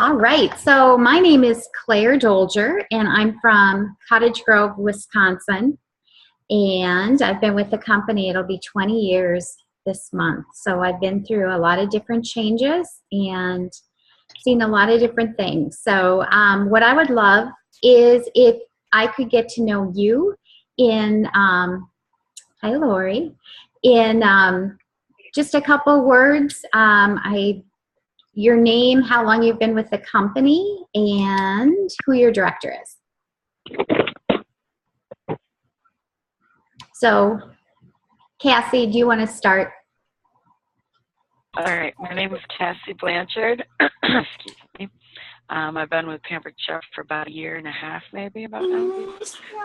All right, so my name is Claire Dolger, and I'm from Cottage Grove, Wisconsin, and I've been with the company, it'll be 20 years this month. So I've been through a lot of different changes and seen a lot of different things. So what I would love is if I could get to know you in, hi Lori, in just a couple words. Your name, how long you've been with the company, and who your director is. So, Cassie, do you want to start? All right. My name is Cassie Blanchard. Excuse me. I've been with Pampered Chef for about a year and a half, maybe, about now.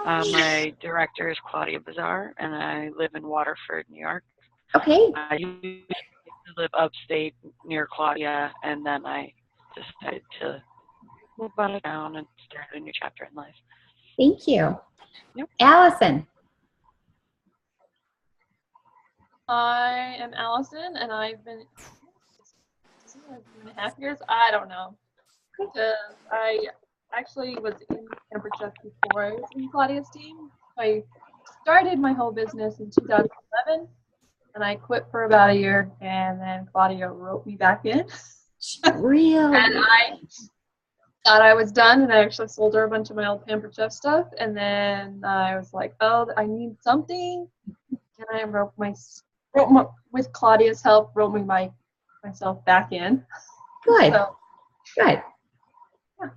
My director is Claudia Bazar, and I live in Waterford, New York. Okay. I used to live upstate near Claudia, and then I decided to move out of town and start a new chapter in life. Thank you. Yep. Allison. I am Allison, and I've been 2.5 years. I don't know. I actually was in Pampered Chef before I was in Claudia's team. I started my whole business in 2011, and I quit for about a year, and then Claudia wrote me back in. Really? And I thought I was done, and I actually sold her a bunch of my old Pampered Chef stuff, and then I was like, oh, I need something, and I with Claudia's help, wrote me myself back in. Good. So, good. Yeah.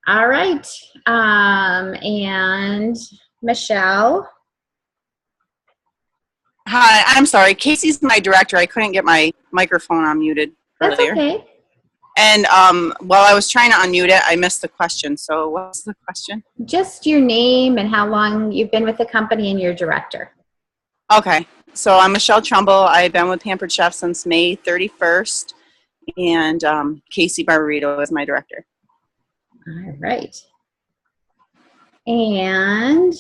All right. And Michelle. Hi, I'm sorry. Casey's my director. I couldn't get my microphone unmuted That's earlier. okay. And while I was trying to unmute it, I missed the question. So what's the question? Just your name and how long you've been with the company and your director. Okay. So I'm Michelle Trumbull. I've been with Pampered Chef since May 31st. And Casey Barbarito is my director. All right. And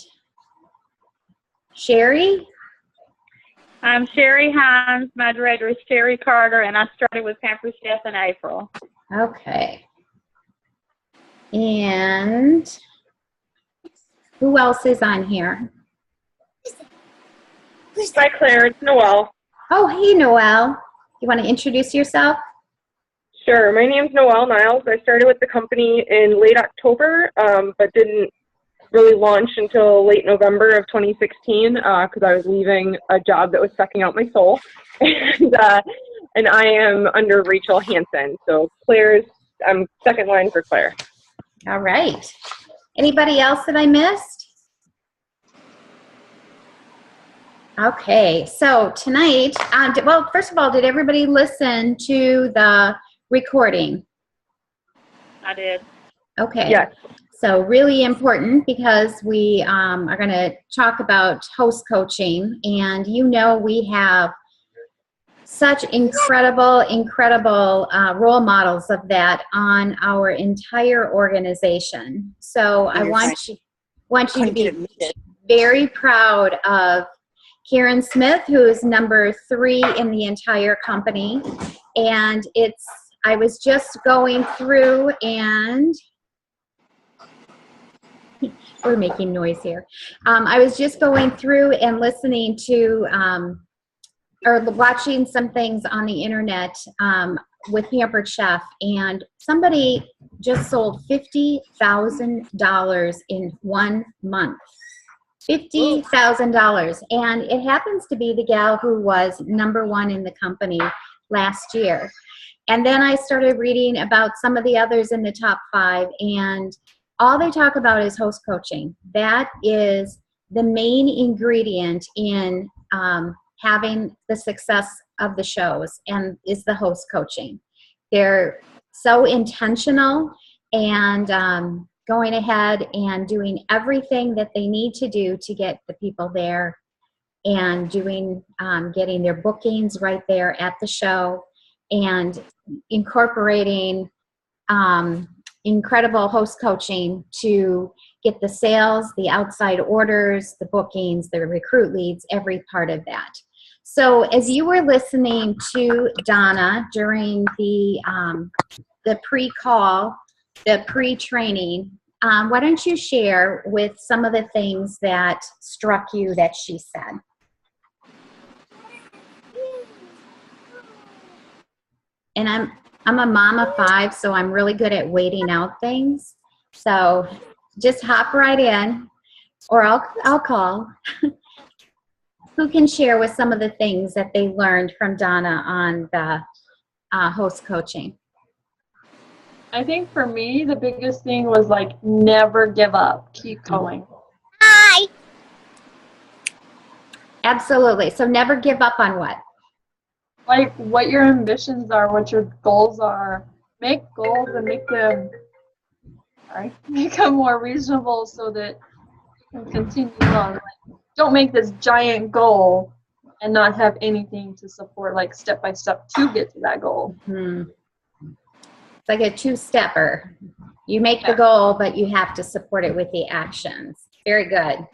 Sherry? I'm Sherry Hines. My director is Sherry Carter, and I started with Pampered Chef in April. Okay. And who else is on here? Hi, Claire. It's Noelle. Oh, hey, Noelle. You want to introduce yourself? Sure. My name's Noelle Niles. I started with the company in late October, but didn't really launch until late November of 2016 because I was leaving a job that was sucking out my soul. And I am under Rachel Hansen. So I'm second line for Claire. All right. Anybody else that I missed? Okay, so tonight, well, first of all, did everybody listen to the recording? I did. Okay. Yes. So really important because we are going to talk about host coaching, and we have such incredible role models of that on our entire organization. So I want you to be very proud of Karen Smith, who is number 3 in the entire company. And I was just going through and we're making noise here. I was just going through and listening to or watching some things on the internet with Pampered Chef, and somebody just sold $50,000 in 1 month. $50,000, and it happens to be the gal who was number 1 in the company last year. And then I started reading about some of the others in the top 5, and all they talk about is host coaching. That is the main ingredient in having the success of the shows, and is the host coaching. They're so intentional and going ahead and doing everything that they need to do to get the people there, and doing getting their bookings right there at the show, and incorporating incredible host coaching to get the sales, the outside orders, the bookings, the recruit leads, every part of that. So as you were listening to Donna during the pre-call the pre-training, why don't you share with some of the things that struck you that she said? And I'm a mom of 5, so I'm really good at waiting out things. So just hop right in, or I'll call. Who can share with some of the things that they learned from Donna on the host coaching? I think for me, the biggest thing was like never give up, keep going. Absolutely. So never give up on what? Like what your ambitions are, what your goals are. Make goals and make them more reasonable so that you can continue on. Like, don't make this giant goal and not have anything to support, like step by step to get to that goal. It's like a 2-stepper. You make the goal, but you have to support it with the actions. Very good.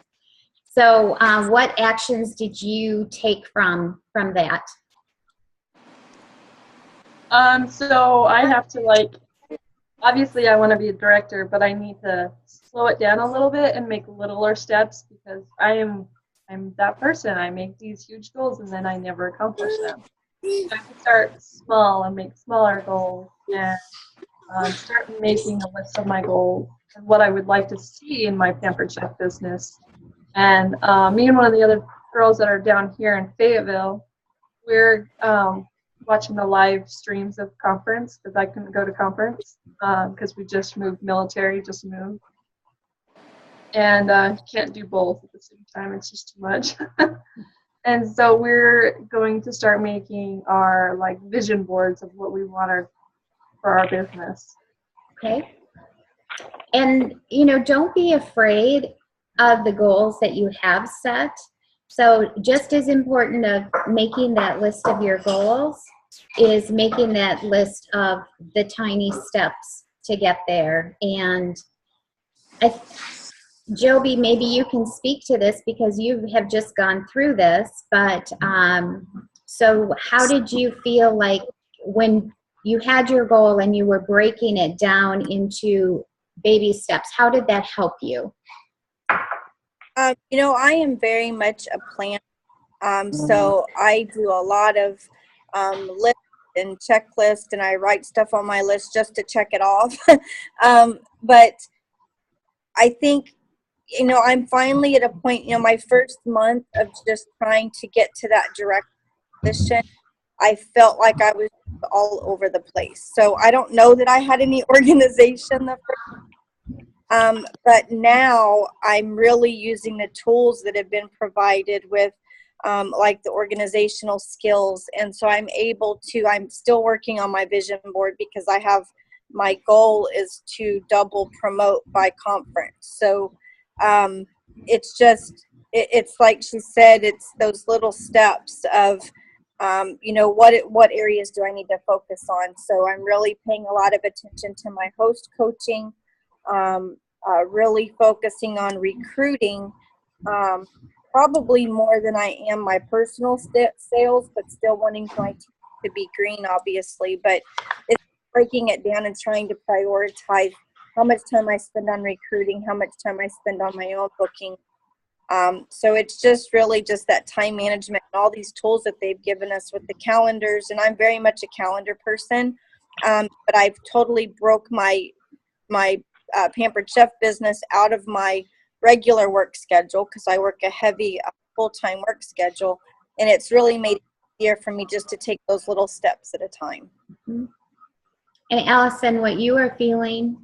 So what actions did you take from that? So I have to obviously I want to be a director, but I need to slow it down a little bit and make littler steps because I'm that person. I make these huge goals and then I never accomplish them. So I can start small and make smaller goals and start making a list of my goals and what I would like to see in my Pampered Chef business. And me and one of the other girls that are down here in Fayetteville, we're watching the live streams of conference because I couldn't go to conference because we just moved, just moved. And can't do both at the same time. It's just too much. And so we're going to start making our vision boards of what we want for our business. Okay. And, don't be afraid of the goals that you have set. So just as important of making that list of your goals is making that list of the tiny steps to get there. And Joby, maybe you can speak to this because you have just gone through this, but so how did you feel like when you had your goal and you were breaking it down into baby steps, how did that help you? I am very much a planner. So I do a lot of lists and checklists, and I write stuff on my list just to check it off. But I think, I'm finally at a point, my first month of just trying to get to that direct position, I felt like I was all over the place. So I don't know that I had any organization the first. But now I'm really using the tools that have been provided with like the organizational skills. And so I'm still working on my vision board because my goal is to double promote by conference. So it's like she said, it's those little steps of, what areas do I need to focus on? So I'm really paying a lot of attention to my host coaching, really focusing on recruiting, probably more than I am my personal sales, but still wanting my team to be green, obviously. But it's breaking it down and trying to prioritize how much time I spend on recruiting, how much time I spend on my own booking. So it's just really just that time management and all these tools that they've given us with the calendars. And I'm very much a calendar person, but I've totally broke my Pampered Chef business out of my regular work schedule because I work a heavy full-time work schedule, and it's really made it easier for me just to take those little steps at a time. Mm-hmm. And Allison, what you are feeling,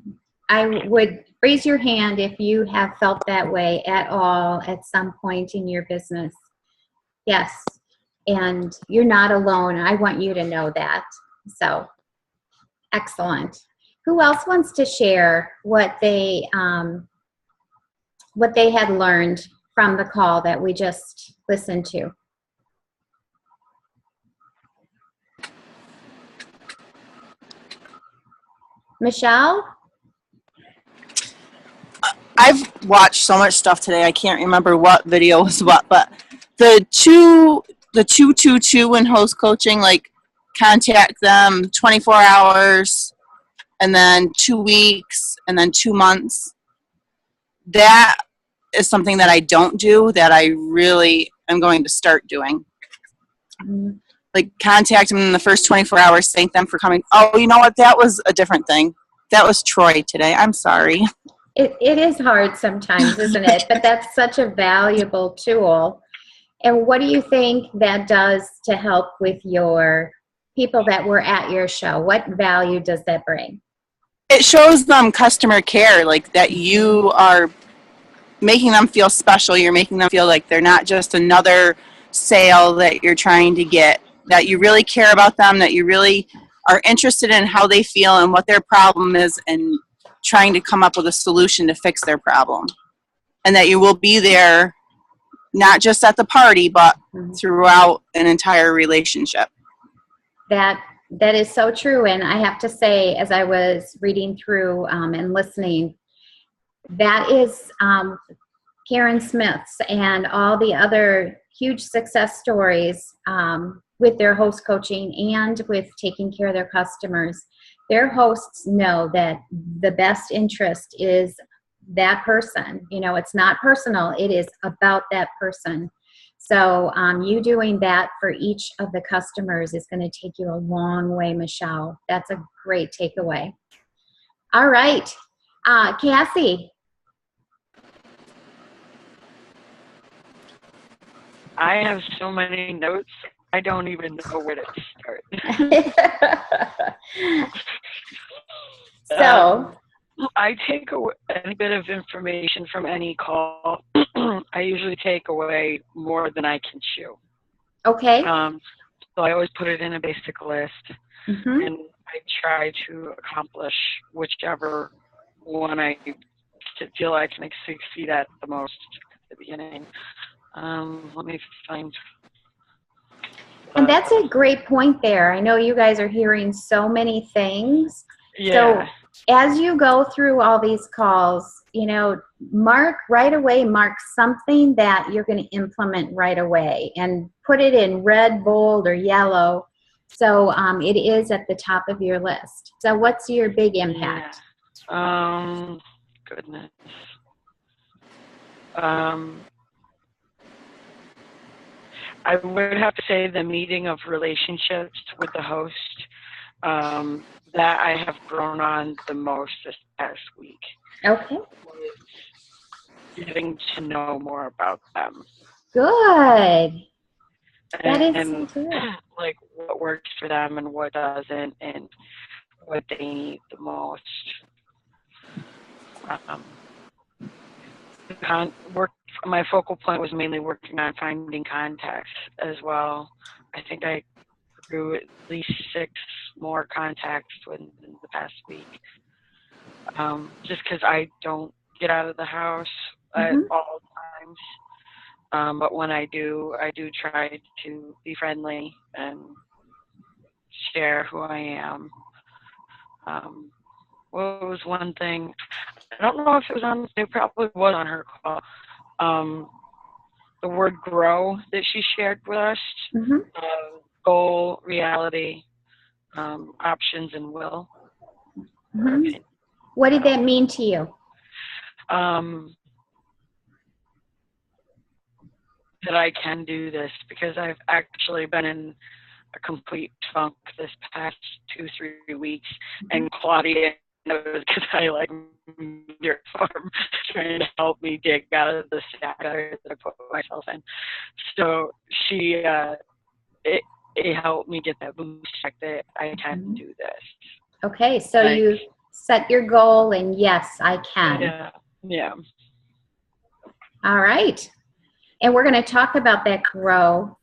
I would raise your hand if you have felt that way at all at some point in your business. Yes, and you're not alone. I want you to know that. So, excellent. Who else wants to share what they had learned from the call that we just listened to? Michelle? I've watched so much stuff today. I can't remember what video was what, but the 222 in host coaching, contact them 24 hours and then 2 weeks, and then 2 months. That is something that I don't do that I really am going to start doing. Mhm. Like contact them in the first 24 hours, thank them for coming. Oh, you know what? That was a different thing. That was Troy today. I'm sorry. It is hard sometimes, isn't it? But that's such a valuable tool. And what do you think that does to help with your people that were at your show? What value does that bring? It shows them customer care, like that you are making them feel special. You're making them feel like they're not just another sale that you're trying to get, that you really care about them, that you really are interested in how they feel and what their problem is and trying to come up with a solution to fix their problem. And that you will be there not just at the party, but throughout an entire relationship. That is so true. And I have to say, as I was reading through and listening, that is Karen Smith's and all the other huge success stories with their host coaching and with taking care of their customers. Their hosts know that the best interest is that person. You know, it's not personal. It is about that person. So you doing that for each of the customers is going to take you a long way, Michelle. That's a great takeaway. All right. Cassie. I have so many notes, I don't even know where to start. So, I take away any bit of information from any call. I usually take away more than I can chew. okay. So I always put it in a basic list, Mhm. and I try to accomplish whichever one I feel I can succeed at the most at the beginning. Let me find. And that's a great point there. I know you guys are hearing so many things. Yeah. So as you go through all these calls, you know, mark something that you're going to implement right away and put it in red, bold, or yellow. So it is at the top of your list. So what's your big impact? Yeah. Goodness. I would have to say the meeting of relationships with the host, that I have grown on the most this past week. Okay. Getting to know more about them. Good. That is and so good. like what works for them and what doesn't, and what they need the most. My focal point was mainly working on finding contacts as well. I think I grew at least 6 more contacts within the past week. Just because I don't get out of the house at all times. But when I do try to be friendly and share who I am. What was one thing? I don't know if it was on, it probably was on her call. The word grow that she shared with us, goal, reality, options, and will. What did that mean to you? That I can do this, because I've actually been in a complete funk this past 2-3 weeks, and Claudia knows, because I like your farm trying to help me dig out of the stack that I put myself in. So she it helped me get that boost check that I can do this. Okay, so you set your goal, and yes, I can. Yeah. All right. And we're going to talk about that grow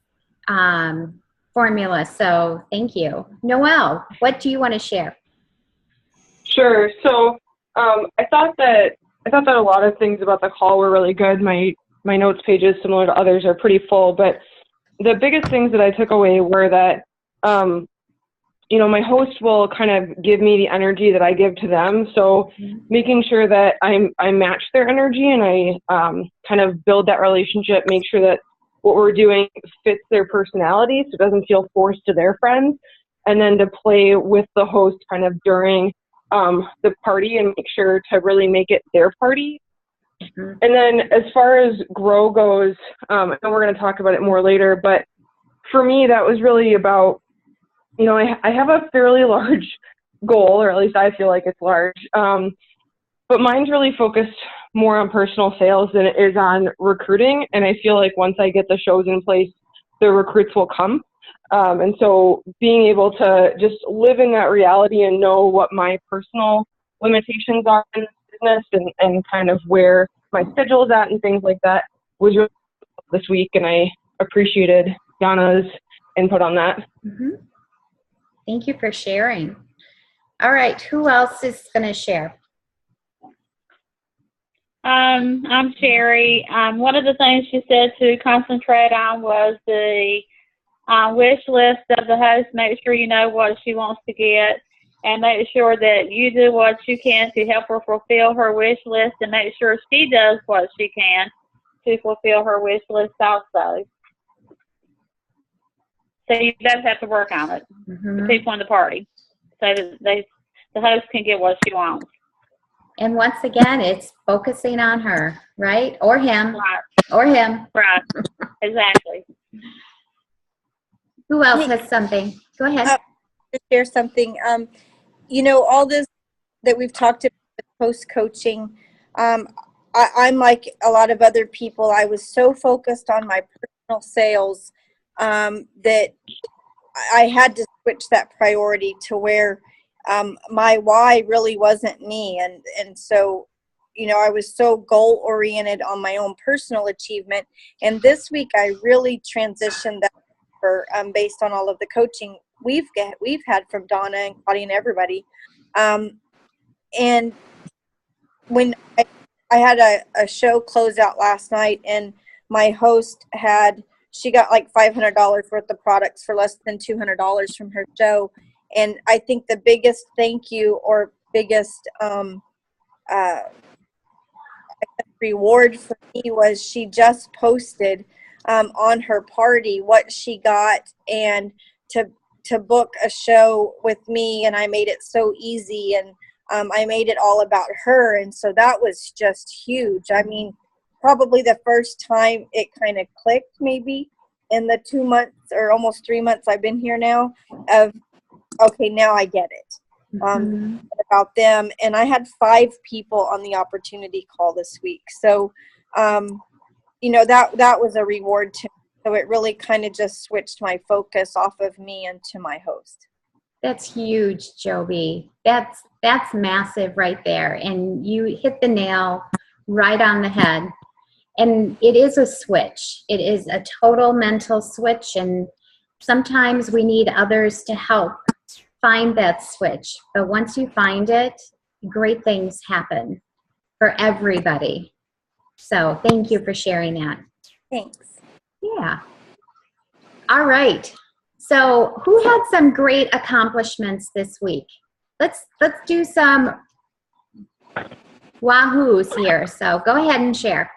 formula. So thank you. Noelle, what do you want to share? Sure. So I thought that a lot of things about the call were really good. My notes pages, similar to others, are pretty full. But the biggest things that I took away were that my host will kind of give me the energy that I give to them. So making sure that I match their energy, and I kind of build that relationship, make sure that what we're doing fits their personality so it doesn't feel forced to their friends. And then to play with the host kind of during the party and make sure to really make it their party. Mhm. And then as far as grow goes, I know we're going to talk about it more later, but for me, that was really about, you know, I have a fairly large goal, or at least I feel like it's large. But mine's really focused more on personal sales than it is on recruiting. And I feel like once I get the shows in place, the recruits will come. And so being able to just live in that reality and know what my personal limitations are in this business and kind of where my schedule is at and things like that was really this week. And I appreciated Donna's input on that. Mhm. Thank you for sharing. All right, who else is going to share? I'm Sherry. One of the things she said to concentrate on was the wish list of the host. Make sure you know what she wants to get, and make sure that you do what you can to help her fulfill her wish list, and make sure she does what she can to fulfill her wish list also. So you both have to work on it, the Mhm. people in the party, so that the host can get what she wants. And once again, it's focusing on her, right? Or him, Right, or him. right, exactly. Who else Hey. has something? Go ahead. To share something. You know, all this that we've talked about with post coaching, I'm like a lot of other people. I was so focused on my personal sales that I had to switch that priority to where my why really wasn't me, and so, you know, I was so goal oriented on my own personal achievement. And this week, I really transitioned that for based on all of the coaching we've had from Donna and Claudia and everybody. And when I had a show closeout last night, and my host she got like $500 worth of products for less than $200 from her show. And I think the biggest thank you or biggest reward for me was she just posted on her party what she got, and to book a show with me, and I made it so easy, and I made it all about her. And so that was just huge. I mean, probably the first time it kind of clicked maybe in the 2 months or almost 3 months I've been here now of, okay, now I get it. Mhm. About them. And I had 5 people on the opportunity call this week. So, you know, that was a reward to me. So it really kind of just switched my focus off of me and to my host. That's huge, Joby. That's massive right there. And you hit the nail right on the head. And it is a switch. It is a total mental switch. And sometimes we need others to help find that switch. But once you find it, great things happen for everybody. So thank you for sharing that. Thanks. Yeah. All right. So who had some great accomplishments this week? Let's do some wahoos here. So go ahead and share.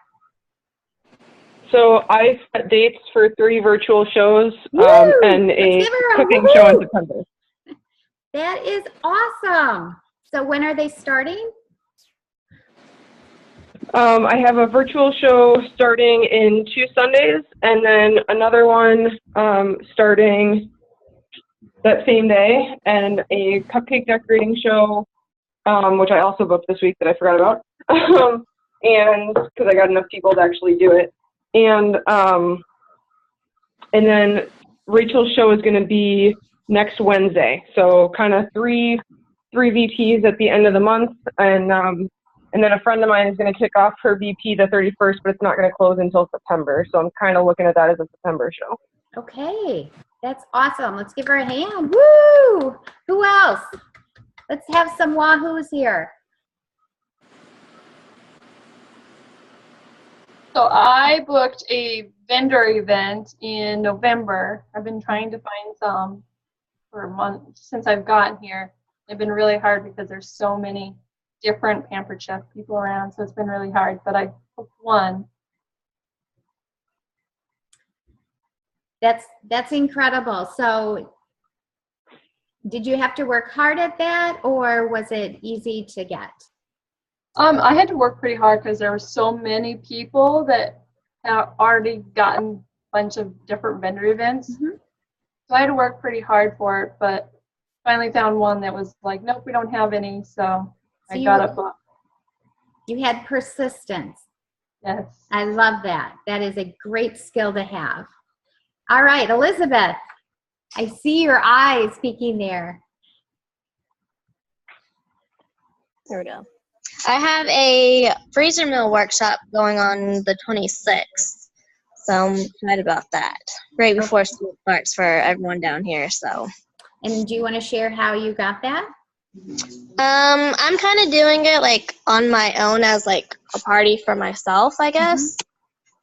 So I set dates for 3 virtual shows Woo! and Let's a give her a cooking woohoo! show in September. That is awesome. So when are they starting? I have a virtual show starting in 2 Sundays, and then another one starting that same day, and a cupcake decorating show, which I also booked this week that I forgot about, and because I got enough people to actually do it. And then Rachel's show is going to be next Wednesday, so kind of three VPs at the end of the month, and then a friend of mine is going to kick off her VP the 31st, but it's not going to close until September, so I'm kind of looking at that as a September show. Okay, that's awesome. Let's give her a hand. Woo! Who else? Let's have some wahoos here. So I booked a vendor event in November. I've been trying to find some for a month since I've gotten here. It's been really hard because there's so many different Pampered Chef people around, so it's been really hard, but I booked one. That's incredible. So Did you have to work hard at that, or was it easy to get? I had to work pretty hard because there were so many people that had already gotten a bunch of different vendor events. Mhm. So I had to work pretty hard for it, but finally found one that was like, nope, we don't have any. So I So got it. But you had persistence. yes. I love that. That is a great skill to have. All right, Elizabeth, I see your eyes peeking there. There we go. I have a freezer mill workshop going on the 26th, so I'm excited about that. Right before school starts for everyone down here. So, And do you want to share how you got that? I'm kind of doing it like on my own as like a party for myself, I guess.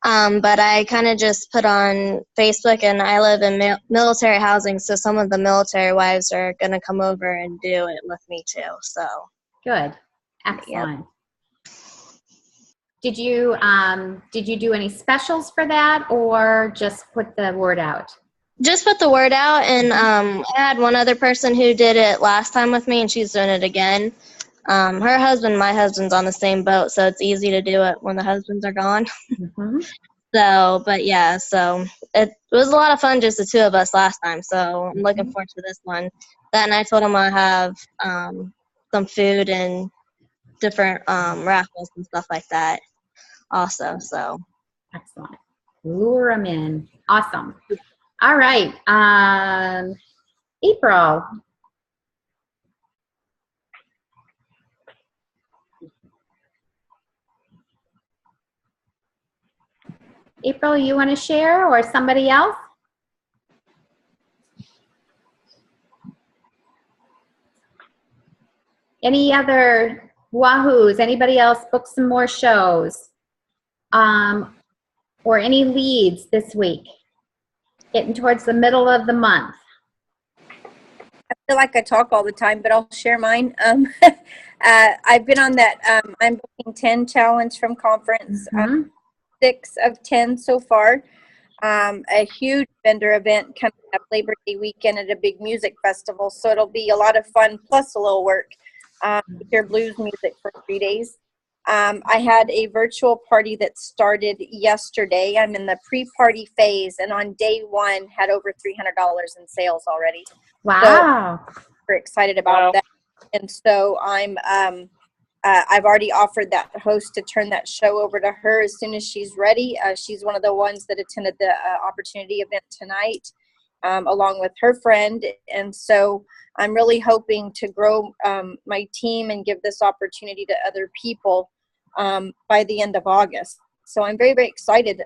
But I kind of just put on Facebook, and I live in military housing, so some of the military wives are gonna come over and do it with me too. So. Good. Excellent. Did you do any specials for that, or just put the word out? Just put the word out, and I had one other person who did it last time with me, and she's doing it again. Her husband, my husband's on the same boat, so it's easy to do it when the husbands are gone. Mm-hmm. So, but yeah, so it was a lot of fun, just the two of us last time. So I'm looking forward to this one. Then I told him I have some food and different raffles and stuff like that also. So Excellent. Lure them in. Awesome. All right. April. April, you want to share, or somebody else? Any other wahoos? Anybody else book some more shows? Or any leads this week? Getting towards the middle of the month. I feel like I talk all the time, but I'll share mine. I've been on that I'm booking 10 challenge from conference. 6 of 10 so far. A huge vendor event coming up Labor Day weekend at a big music festival. So it'll be a lot of fun, plus a little work. Hear blues music for 3 days. I had a virtual party that started yesterday. I'm in the pre-party phase, and on day 1 had over $300 in sales already. Wow. So we're excited about that. And so I've already offered that host to turn that show over to her as soon as she's ready. She's one of the ones that attended the opportunity event tonight, along with her friend. And so I'm really hoping to grow my team and give this opportunity to other people by the end of August. So I'm very, very excited.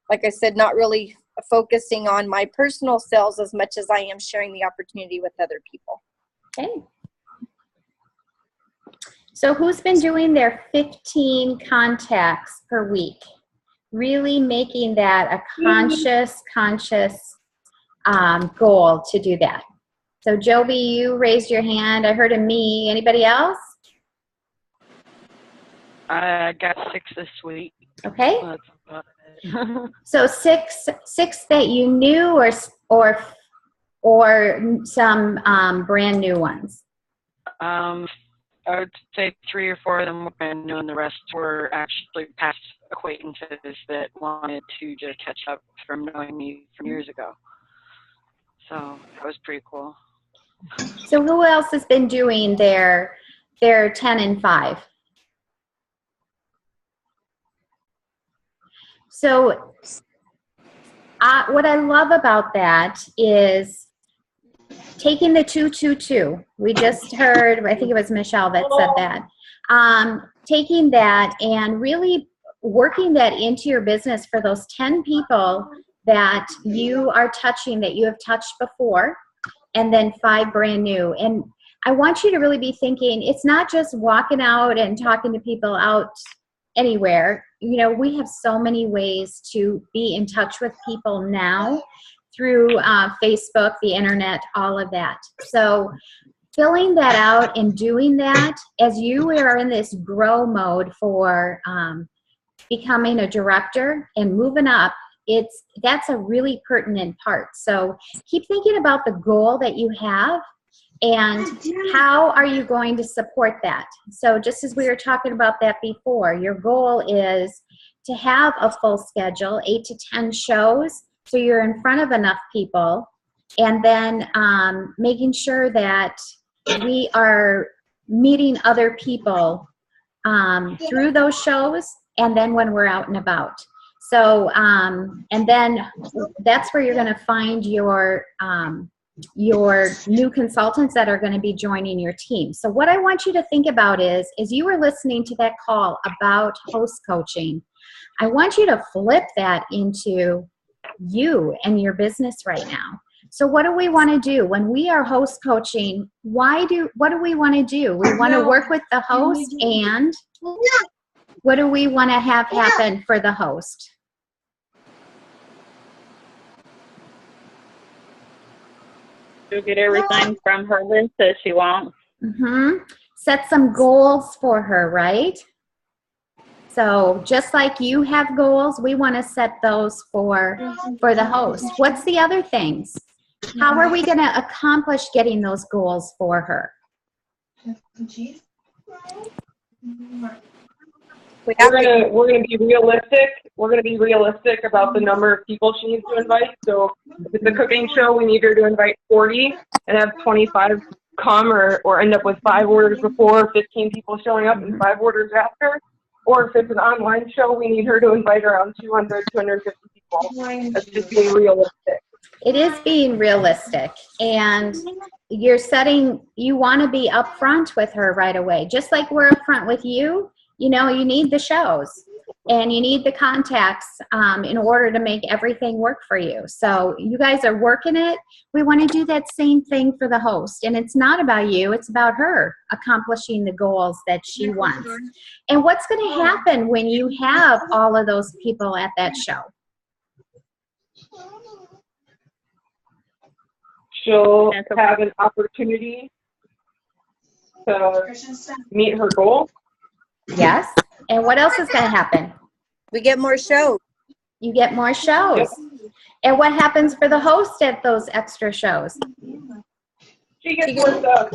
Like I said, not really focusing on my personal sales as much as I am sharing the opportunity with other people. Okay. So who's been doing their 15 contacts per week? Really making that a conscious goal to do that. So Joby, you raised your hand. I heard a me. Anybody else? I got 6 this week. Okay. That's about it. So six that you knew, or some brand new ones. I would say 3 or 4 of them were brand new, and the rest were actually past acquaintances that wanted to just catch up from knowing me from years ago. So that was pretty cool. So who else has been doing their 10 and 5? So what I love about that is taking the 222. We just heard, I think it was Michelle that said that. Taking that and really working that into your business for those 10 people that you are touching, that you have touched before, and then 5 brand new. And I want you to really be thinking, it's not just walking out and talking to people out anywhere. You know, we have so many ways to be in touch with people now through Facebook, the internet, all of that. So filling that out and doing that as you are in this grow mode for becoming a director and moving up, that's a really pertinent part. So keep thinking about the goal that you have And how are you going to support that? So just as we were talking about that before, your goal is to have a full schedule, 8 to 10 shows, so you're in front of enough people, and then making sure that we are meeting other people through those shows, and then when we're out and about. So, and then that's where you're going to find your new consultants that are going to be joining your team. So what I want you to think about is you were listening to that call about host coaching, I want you to flip that into you and your business right now. So what do we want to do when we are host coaching? What do we want to do? We want to work with the host, and what do we want to have happen for the host? She'll get everything from her list that she wants. Mm-hmm. Set some goals for her, right? So just like you have goals, we want to set those for the host. What's the other things? How are we going to accomplish getting those goals for her? We're gonna be realistic. We're gonna be realistic about the number of people she needs to invite. So if it's a cooking show, we need her to invite 40 and have 25 come, or end up with 5 orders before, 15 people showing up and 5 orders after. Or if it's an online show, we need her to invite around 200, 250 people. That's just being realistic. It is being realistic, and you want to be upfront with her right away. Just like we're upfront with you, you know, you need the shows and you need the contacts in order to make everything work for you. So you guys are working it. We want to do that same thing for the host. And it's not about you, it's about her accomplishing the goals that she wants. And what's going to happen when you have all of those people at that show? She'll have an opportunity to meet her goal. Yes. And what else is going to happen? We get more shows. You get more shows. Yep. And what happens for the host at those extra shows? She gets more stuff.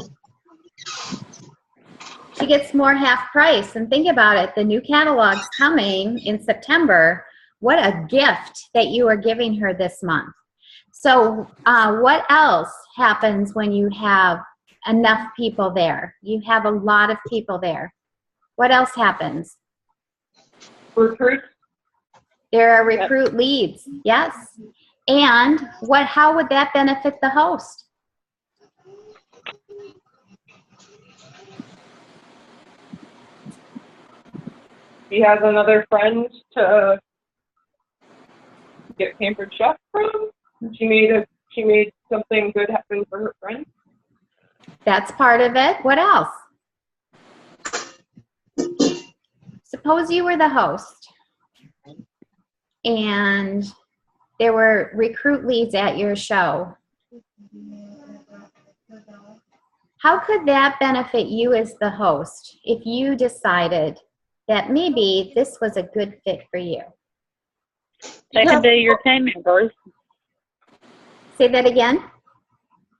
She gets more half price. And think about it, the new catalog's coming in September. What a gift that you are giving her this month. So what else happens when you have enough people there? You have a lot of people there. What else happens? Recruits. There are recruit leads, yes. And how would that benefit the host? She has another friend to get Pampered Chef from. She made something good happen for her friend. That's part of it. What else? Suppose you were the host and there were recruit leads at your show. How could that benefit you as the host if you decided that maybe this was a good fit for you? They can be your team members. Say that again.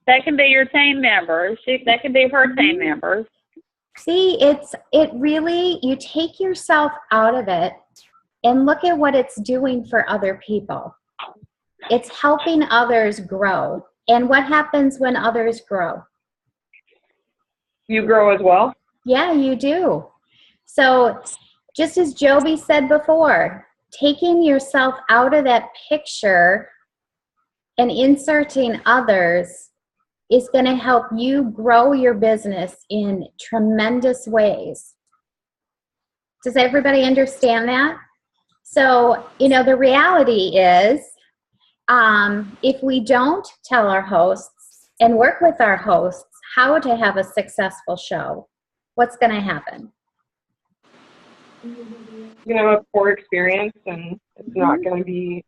That can be your team members. That can be her team members. See, it really, you take yourself out of it and look at what it's doing for other people. It's helping others grow. And what happens when others grow? You grow as well? Yeah, you do. So just as Joby said before, taking yourself out of that picture and inserting others is going to help you grow your business in tremendous ways. Does everybody understand that? So, you know, the reality is if we don't tell our hosts and work with our hosts how to have a successful show, what's going to happen? You're going to have a poor experience, and it's not going to be,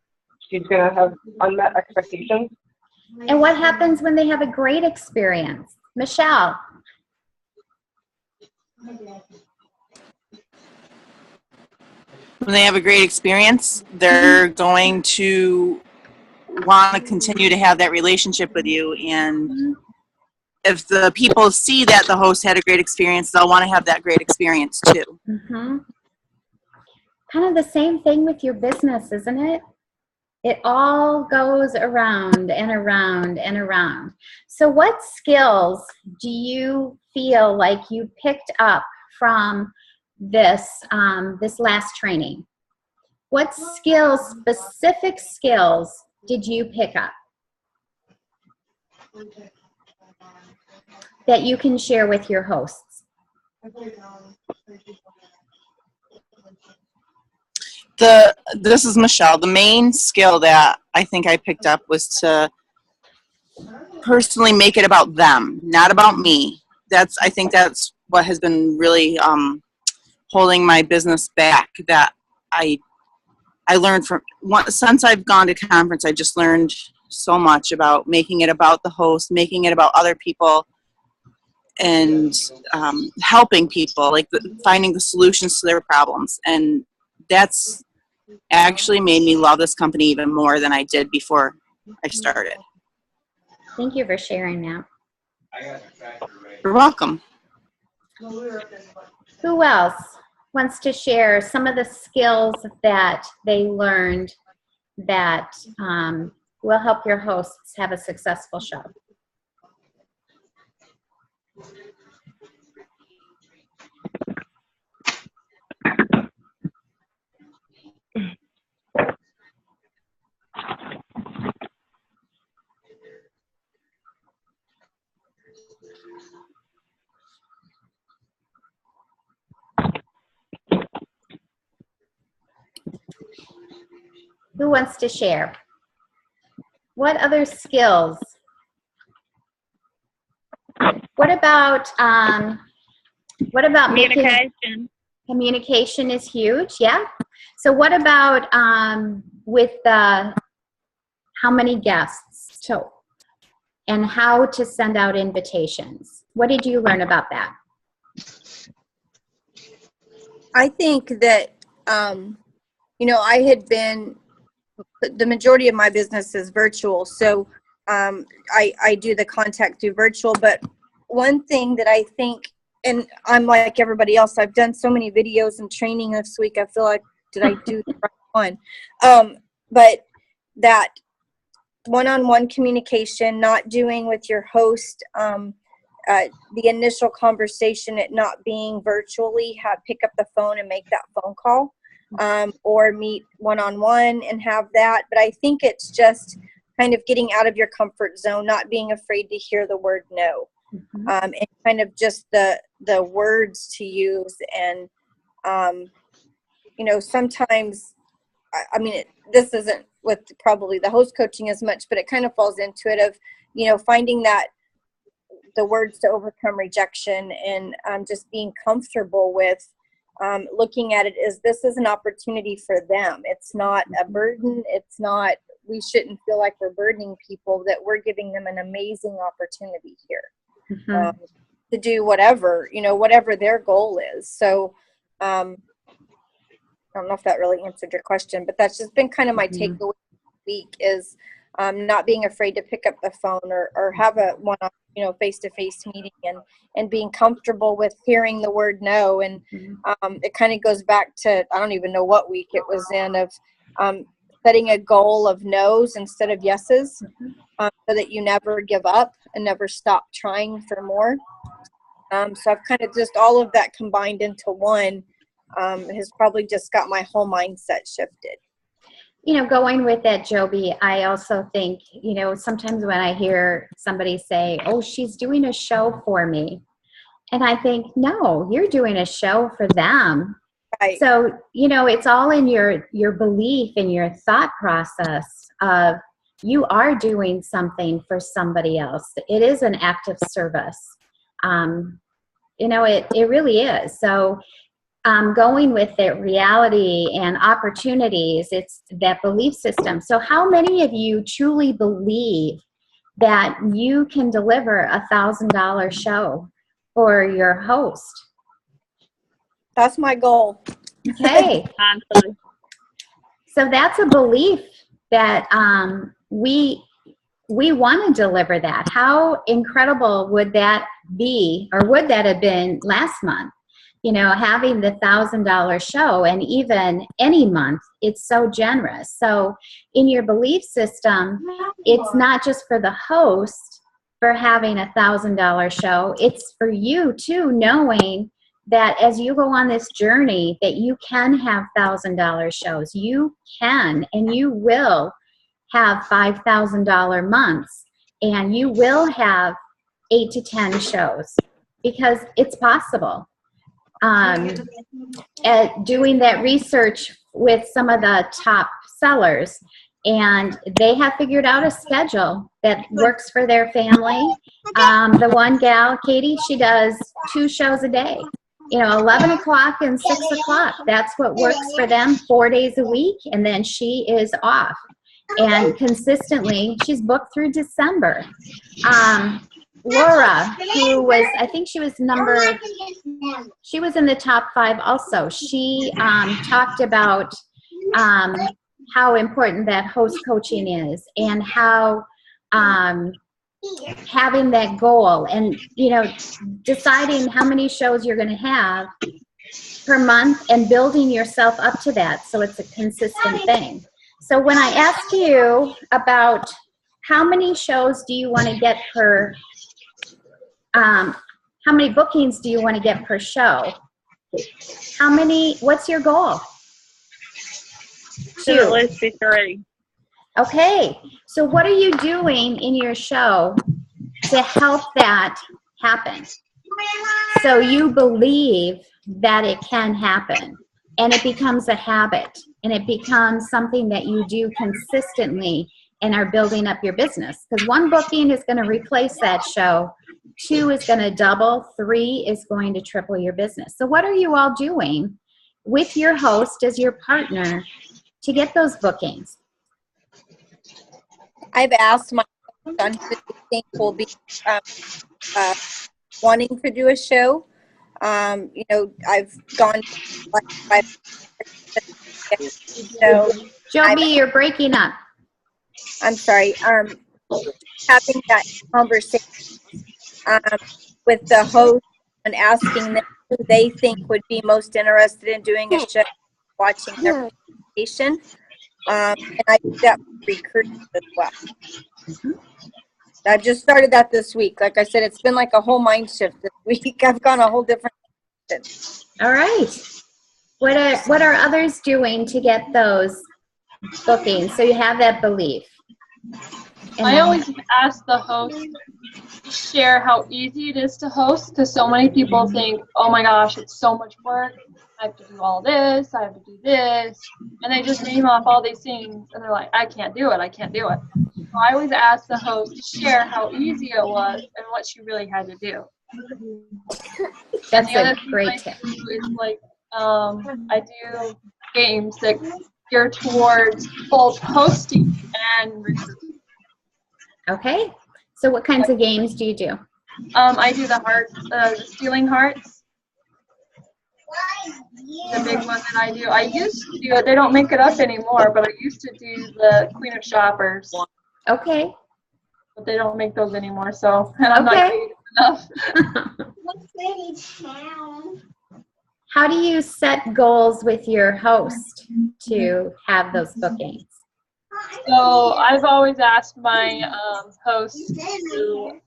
she's going to have unmet expectations. And what happens when they have a great experience? Michelle? When they have a great experience, they're going to want to continue to have that relationship with you, and if the people see that the host had a great experience, they'll want to have that great experience too. Mm-hmm. Kind of the same thing with your business, isn't it? It all goes around and around and around. So what skills do you feel like you picked up from this, this last training? What skills, specific skills, did you pick up that you can share with your hosts? This is Michelle. The main skill that I think I picked up was to personally make it about them, not about me. I think that's what has been really holding my business back. That I learned from since I've gone to conference. I just learned so much about making it about the host, making it about other people, and helping people, like finding the solutions to their problems. And that's actually made me love this company even more than I did before I started. Thank you for sharing that. You're welcome. Who else wants to share some of the skills that they learned that will help your hosts have a successful show? Who wants to share? What other skills? What about Communication. Communication is huge, yeah. So what about with how many guests and how to send out invitations? What did you learn about that? I think that, I had been, the majority of my business is virtual. So I do the contact through virtual. But one thing that I think, and I'm like everybody else, I've done so many videos and training this week. I feel like, did I do the right one? But that one-on-one communication, not doing with your host, the initial conversation, it not being virtually, pick up the phone and make that phone call, or meet one-on-one and have that. But I think it's just kind of getting out of your comfort zone, not being afraid to hear the word no, and kind of just the words to use. And, sometimes, this isn't with probably the host coaching as much, but it kind of falls into it of, finding that the words to overcome rejection, and just being comfortable with looking at it as this is an opportunity for them. It's not a burden. It's not, we shouldn't feel like we're burdening people, that we're giving them an amazing opportunity here to do whatever their goal is. So I don't know if that really answered your question, but that's just been kind of my takeaway this week is not being afraid to pick up the phone or have a one-on, face-to-face meeting, and being comfortable with hearing the word no. And it kind of goes back to, I don't even know what week it was in, of setting a goal of no's instead of yeses, so that you never give up and never stop trying for more. So I've kind of just all of that combined into one has probably just got my whole mindset shifted. Going with that, Joby, I also think, sometimes when I hear somebody say, oh, she's doing a show for me. And I think, no, you're doing a show for them. Right. So, it's all in your belief and your thought process of you are doing something for somebody else. It is an act of service. It really is. So, going with it, reality and opportunities, it's that belief system. So how many of you truly believe that you can deliver $1,000 show for your host? That's my goal. Okay. So that's a belief that we we want to deliver that. How incredible would that be, or would that have been last month? You know, having the $1,000 show, and even any month, it's so generous. So in your belief system, it's not just for the host for having a $1,000 show, it's for you too, knowing that as you go on this journey, that you can have $1,000 shows. You can, and you will have $5,000 months, and you will have 8 to 10 shows, because it's possible. At doing that research with some of the top sellers, and they have figured out a schedule that works for their family. The one gal, Katie, she does 2 shows a day. You know, 11 o'clock and 6 o'clock. That's what works for them 4 days a week, and then she is off. And consistently, she's booked through December. Laura, who was, I think she was in the top 5 also. She talked about how important that host coaching is, and how having that goal, and, you know, deciding how many shows you're going to have per month, and building yourself up to that so it's a consistent thing. So when I ask you about how many shows do you want to get per how many bookings do you want to get per show? What's your goal? Should at least be 3. Okay, so what are you doing in your show to help that happen? So you believe that it can happen, and it becomes a habit, and it becomes something that you do consistently and are building up your business. Because 1 booking is going to replace that show, 2 is going to double, 3 is going to triple your business. So what are you all doing with your host as your partner to get those bookings? I've asked my son who I think will be wanting to do a show. You know, I've gone like 5. So Joby, you're breaking up. I'm sorry. Having that conversation with the host and asking them who they think would be most interested in doing a show, watching their presentation. And I do that with recruiters as well. I've just started that this week. Like I said, it's been like a whole mind shift this week. I've gone a whole different direction. All right. What are others doing to get those bookings? So you have that belief. And I always ask the host to share how easy it is to host, because so many people think, oh my gosh, it's so much work. I have to do all this, I have to do this, and they just name off all these things, and they're like, I can't do it, I can't do it. So I always ask the host to share how easy it was and what she really had to do. That's The other a thing great I tip. do is like, I do games that gear towards both hosting and recruiting. Okay. So what kinds of games do you do? I do the stealing hearts. The big one that I do. I used to do it. They don't make it up anymore, but I used to do the Queen of Shoppers. Okay. But they don't make those anymore, so, and I'm Okay. not creative enough. How do you set goals with your host to have those bookings? So I've always asked my host to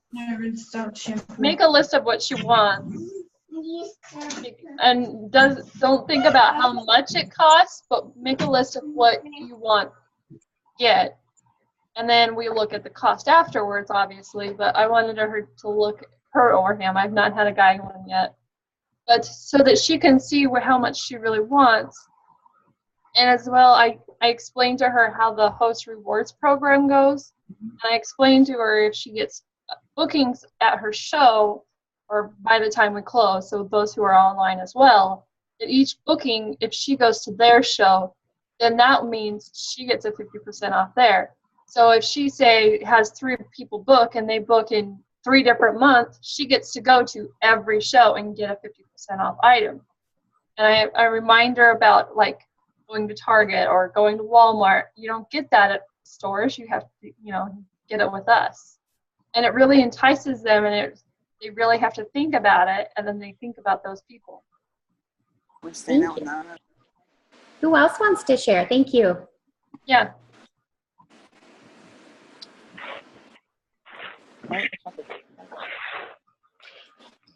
make a list of what she wants, and don't think about how much it costs, but make a list of what you want to get, and then we look at the cost afterwards, obviously. But I wanted her to look, her or him, I've not had a guy one yet, but so that she can see how much she really wants. And as well, I explained to her how the host rewards program goes. And I explained to her if she gets bookings at her show, or by the time we close, so those who are online as well, that each booking, if she goes to their show, then that means she gets a 50% off there. So if she, say, has 3 people book and they book in 3 different months, she gets to go to every show and get a 50% off item. And I remind her about, like, going to Target or going to Walmart. You don't get that at stores. You have to, get it with us. And it really entices them, and they really have to think about it, and then they think about those people. Thank you. Who else wants to share? Thank you. Yeah.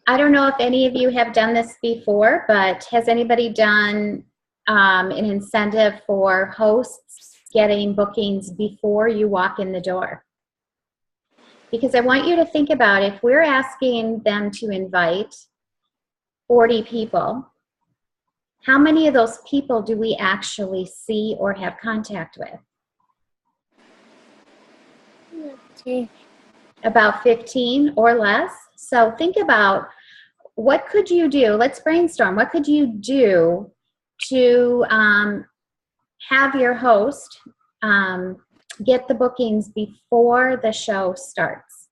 I don't know if any of you have done this before, but has anybody done an incentive for hosts getting bookings before you walk in the door? Because I want you to think about, if we're asking them to invite 40 people, how many of those people do we actually see or have contact with? About 15 or less. So think about, what could you do? Let's brainstorm. What could you do to have your host get the bookings before the show starts?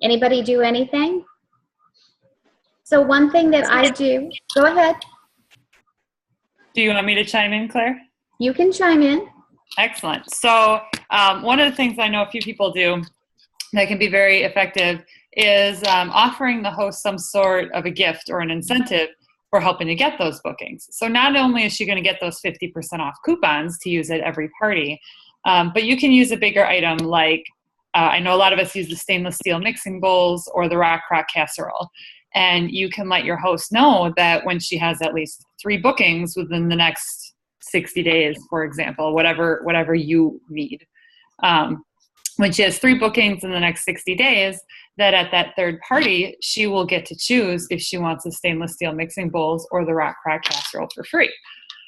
Anybody do anything? So one thing that I do, go ahead. Do you want me to chime in, Claire? You can chime in. Excellent. So one of the things I know a few people do that can be very effective is offering the host some sort of a gift or an incentive for helping to get those bookings. So not only is she going to get those 50% off coupons to use at every party, but you can use a bigger item like, I know a lot of us use the stainless steel mixing bowls or the Rock Crock casserole. And you can let your host know that when she has at least 3 bookings within the next 60 days, for example, whatever you need. When she has 3 bookings in the next 60 days, that at that third party, she will get to choose if she wants the stainless steel mixing bowls or the Rock Crock casserole for free.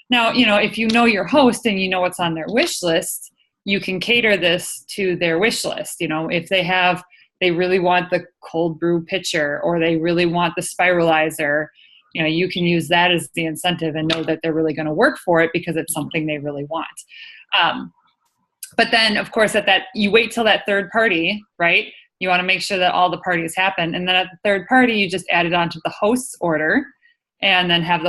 Now, if you know your host and you know what's on their wish list, you can cater this to their wish list. If they really want the cold brew pitcher, or they really want the spiralizer, you can use that as the incentive and know that they're really going to work for it because it's something they really want. But then, of course, you wait till that third party, right? You want to make sure that all the parties happen. And then at the third party, you just add it onto the host's order and then have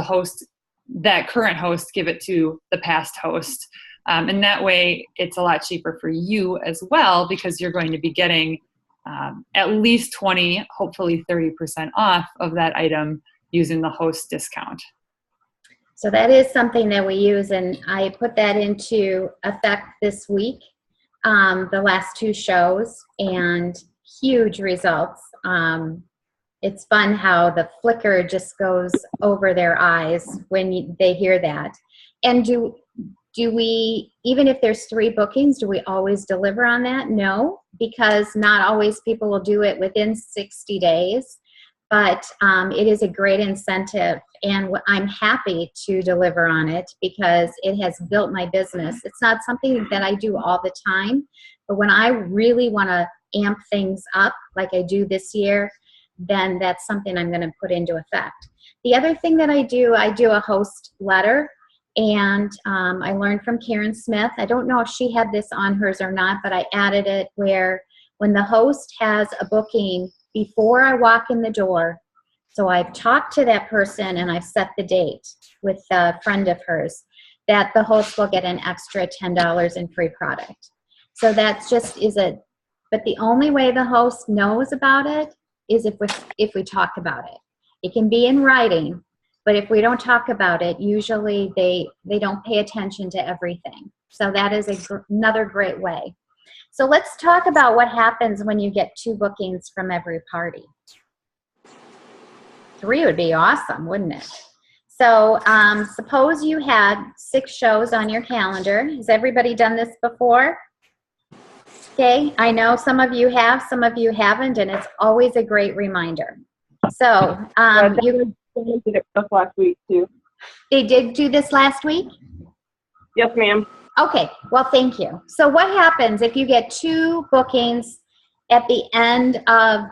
that current host give it to the past host. And that way, it's a lot cheaper for you as well, because you're going to be getting at least 20, hopefully 30% off of that item using the host discount. So that is something that we use, and I put that into effect this week, the last 2 shows, and huge results. It's fun how the flicker just goes over their eyes when they hear that. And do we, even if there's 3 bookings, do we always deliver on that? No, because not always people will do it within 60 days, but it is a great incentive, and I'm happy to deliver on it because it has built my business. It's not something that I do all the time, but when I really want to amp things up like I do this year, then that's something I'm going to put into effect. The other thing that I do a host letter. And I learned from Karen Smith. I don't know if she had this on hers or not, but I added it where when the host has a booking before I walk in the door, so I've talked to that person and I've set the date with a friend of hers, that the host will get an extra $10 in free product. So that's just but the only way the host knows about it is if we talk about it. It can be in writing, but if we don't talk about it, usually they don't pay attention to everything. So that is another great way. So let's talk about what happens when you get 2 bookings from every party. 3 would be awesome, wouldn't it? So suppose you had 6 shows on your calendar. Has everybody done this before? Okay, I know some of you have, some of you haven't, and it's always a great reminder. So you did it last week too. They did do this last week? Yes, ma'am. Okay, well, thank you. So what happens if you get 2 bookings at the end of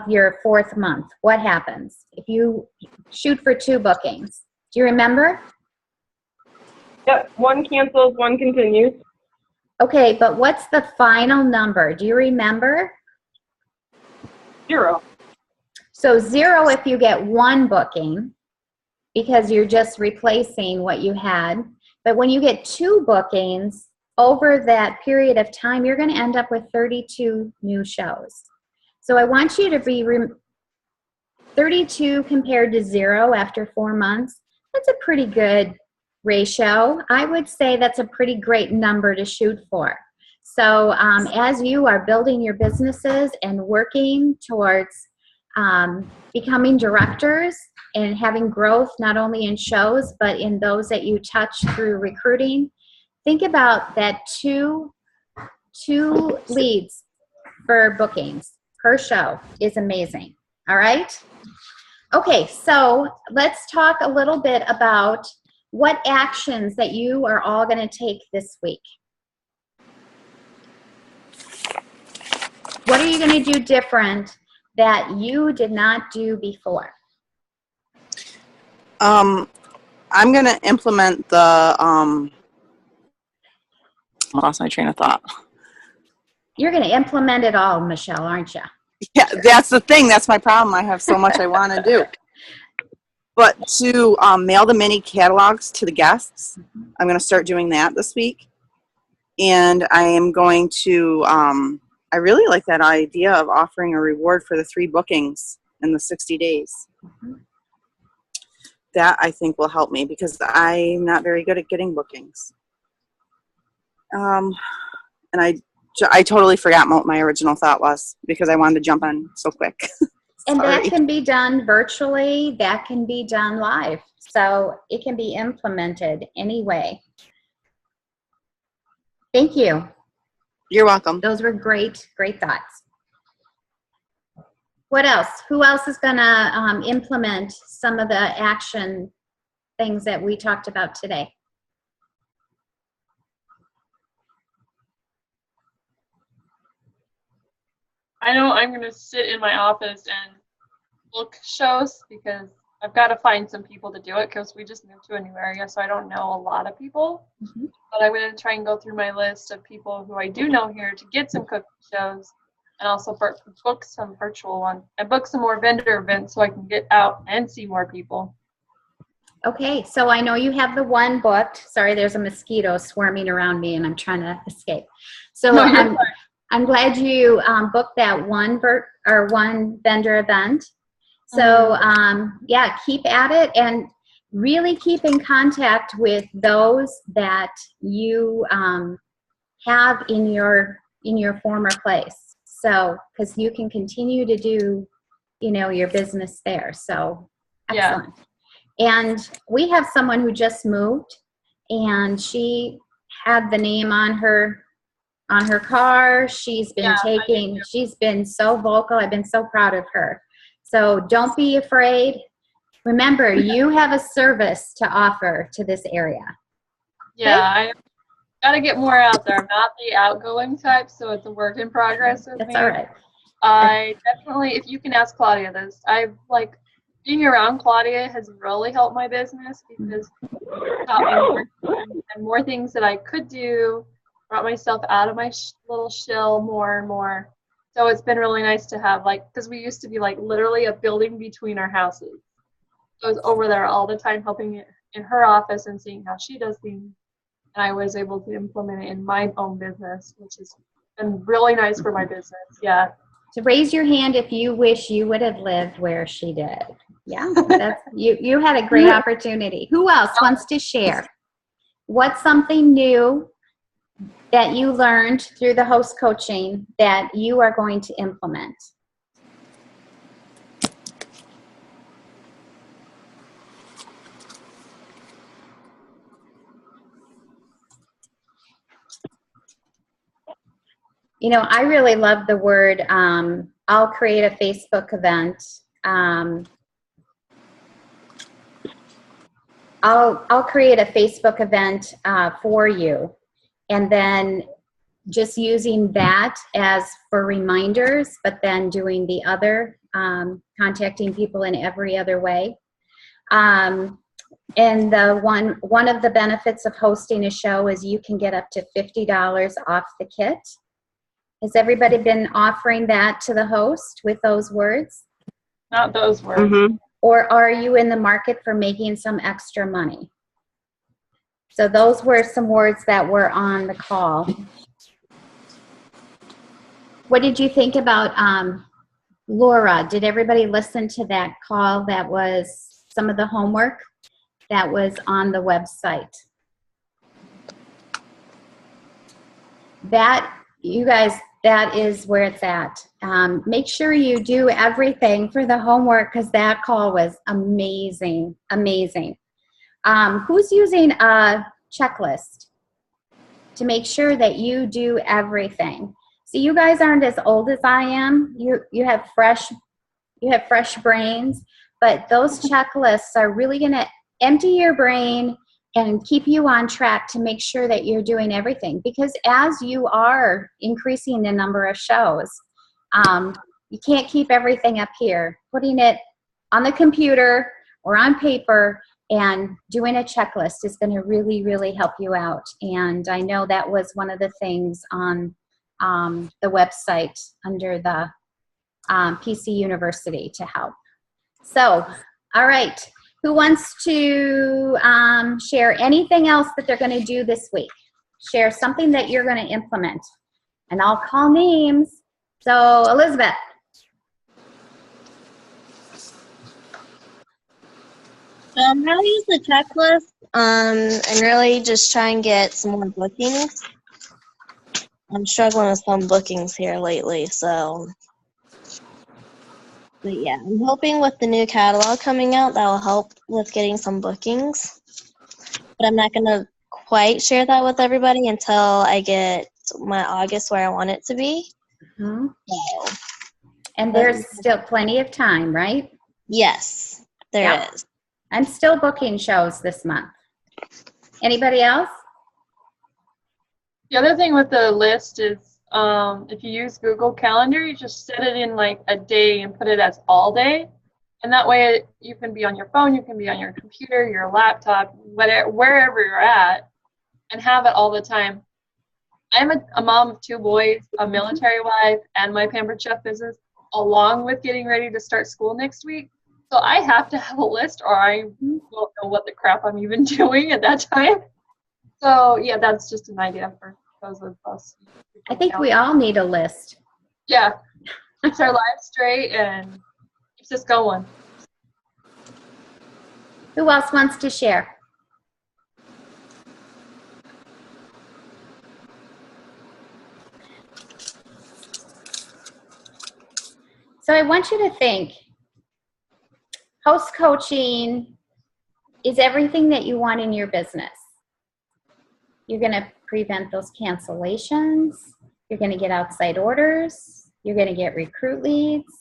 your 4th month? What happens if you shoot for 2 bookings? Do you remember? Yep, 1 cancels, 1 continues. Okay, but what's the final number? Do you remember? 0. So 0 if you get one booking, because you're just replacing what you had. But when you get 2 bookings, over that period of time, you're going to end up with 32 new shows. So I want you to be 32 compared to 0 after 4 months. That's a pretty good ratio. I would say that's a pretty great number to shoot for. So as you are building your businesses and working towards becoming directors and having growth not only in shows but in those that you touch through recruiting, think about that two leads for bookings per show is amazing. All right? Okay, so let's talk a little bit about what actions that you are all going to take this week. What are you going to do different that you did not do before? I'm going to implement the, I lost my train of thought. You're going to implement it all, Michelle, aren't you? Yeah, that's the thing. That's my problem. I have so much I want to do. But to mail the mini catalogs to the guests, I'm going to start doing that this week. And I am going to, I really like that idea of offering a reward for the 3 bookings in the 60 days. That I think will help me because I'm not very good at getting bookings. And I totally forgot what my original thought was because I wanted to jump on so quick. And that can be done virtually. That can be done live. So it can be implemented anyway. Thank you. You're welcome. Those were great, great thoughts. What else? Who else is going to implement some of the action things that we talked about today? I know I'm going to sit in my office and book shows because I've got to find some people to do it because we just moved to a new area, so I don't know a lot of people. But I'm going to try and go through my list of people who I do know here to get some cooking shows and also book some virtual ones and book some more vendor events so I can get out and see more people. Okay, so I know you have the one booked. Sorry, there's a mosquito swarming around me and I'm trying to escape. So No, I'm glad you booked that one vendor event. So yeah, keep at it and really keep in contact with those that you have in your former place. So because you can continue to do, your business there. So excellent. Yeah. And we have someone who just moved, and she had the name on her car. She's been she's been so vocal. I've been so proud of her. So don't be afraid. Remember, you have a service to offer to this area. Yeah, I got to get more out there. I'm not the outgoing type, so it's a work in progress with me. That's all right. I definitely, if you can ask Claudia this, being around Claudia has really helped my business because it taught me more things that I could do, brought myself out of my little shell more and more. So it's been really nice to have, because we used to be literally a building between our houses. So I was over there all the time helping in her office and seeing how she does things. And I was able to implement it in my own business, which has been really nice for my business. Yeah. So raise your hand if you wish you would have lived where she did. Yeah, you had a great opportunity. Who else wants to share? What's something new that you learned through the host coaching that you are going to implement? I really love the word, I'll create a Facebook event. I'll create a Facebook event for you, and then just using that as for reminders, but then doing the other, contacting people in every other way. And the one of the benefits of hosting a show is you can get up to $50 off the kit. Has everybody been offering that to the host with those words? Not those words. Mm-hmm. Or are you in the market for making some extra money? So those were some words that were on the call. What did you think about Laura? Did everybody listen to that call? That was some of the homework that was on the website. That, you guys, that is where it's at. Make sure you do everything for the homework because that call was amazing, amazing. Who's using a checklist to make sure that you do everything? See, you guys aren't as old as I am. You have fresh brains, but those checklists are really going to empty your brain and keep you on track to make sure that you're doing everything. Because as you are increasing the number of shows, you can't keep everything up here. Putting it on the computer or on paper and doing a checklist is going to really, really help you out. And I know that was one of the things on the website under the PC University to help. So, all right. Who wants to share anything else that they're going to do this week? Share something that you're going to implement. And I'll call names. So, Elizabeth. I'll use the checklist and really just try and get some more bookings. I'm struggling with some bookings here lately, so. But yeah, I'm hoping with the new catalog coming out, that will help with getting some bookings. But I'm not going to quite share that with everybody until I get my August where I want it to be. Mm-hmm. So, And there's still plenty of time, right? yes, there is. I'm still booking shows this month. Anybody else? The other thing with the list is if you use Google Calendar, you just set it in like a day and put it as all day. And that way you can be on your phone, you can be on your computer, your laptop, whatever, wherever you're at, and have it all the time. I'm a mom of 2 boys, a military wife, and my Pampered Chef business, along with getting ready to start school next week. So I have to have a list or I won't know what the crap I'm even doing at that time. So yeah, that's just an idea for those of us. I think we all need a list. Yeah, keeps our lives straight and keeps us going. Who else wants to share? So I want you to think, host coaching is everything that you want in your business. You're going to prevent those cancellations. You're going to get outside orders. You're going to get recruit leads.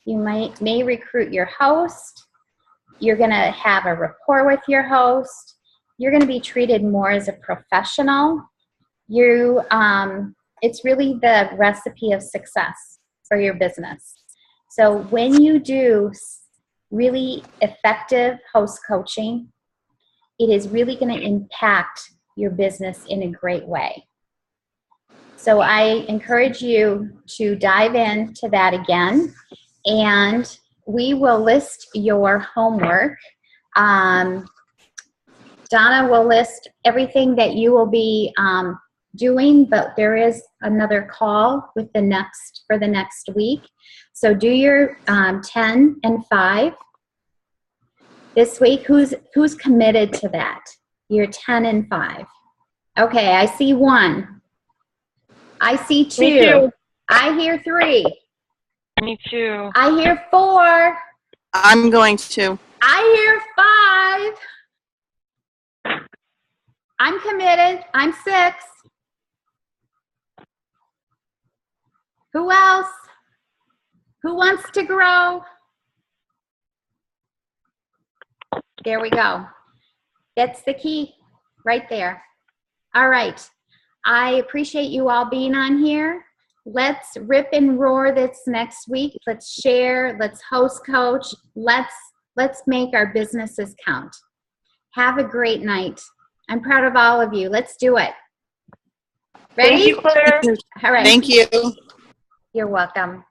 You may recruit your host. You're going to have a rapport with your host. You're going to be treated more as a professional. It's really the recipe of success for your business. So when you do really effective host coaching, it is really going to impact your business in a great way. So I encourage you to dive into that again, and we will list your homework. Donna will list everything that you will be doing, but there is another call with for the next week. So do your 10 and 5 this week. Who's committed to that? Your 10 and 5. Okay, I see 1. I see 2. Me too. I hear 3. Me too. I hear 4. I'm going to. I hear 5. I'm committed. I'm 6. Who else? Who wants to grow? There we go. That's the key right there. All right. I appreciate you all being on here. Let's rip and roar this next week. Let's share. Let's host coach. Let's make our businesses count. Have a great night. I'm proud of all of you. Let's do it. Ready? Thank you, Claire. All right. Thank you. You're welcome.